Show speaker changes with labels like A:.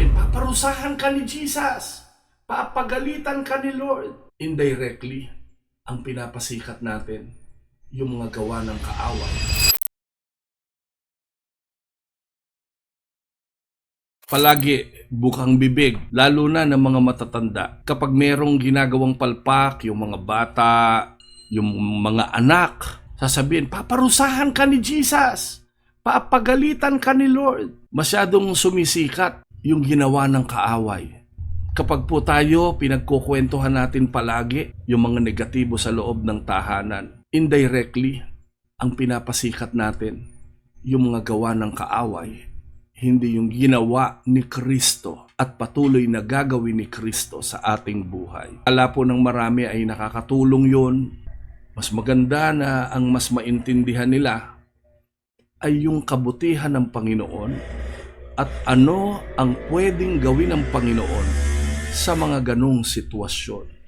A: Sasabihin, paparusahan ka ni Jesus. Papagalitan ka ni Lord. Indirectly, ang pinapasikat natin, yung mga gawa ng kaaway. Palagi bukang bibig, lalo na ng mga matatanda. Kapag merong ginagawang palpak, yung mga bata, yung mga anak, sasabihin, paparusahan ka ni Jesus. Papagalitan ka ni Lord. Masyadong sumisikat yung ginawa ng kaaway. Kapag po tayo, pinagkukwentuhan natin palagi yung mga negatibo sa loob ng tahanan. Indirectly, ang pinapasikat natin, yung mga gawa ng kaaway, hindi yung ginawa ni Kristo at patuloy na gagawin ni Kristo sa ating buhay. Akala po ng marami ay nakakatulong yun. Mas maganda na ang mas maintindihan nila ay yung kabutihan ng Panginoon at ano ang pwedeng gawin ng Panginoon sa mga ganong sitwasyon.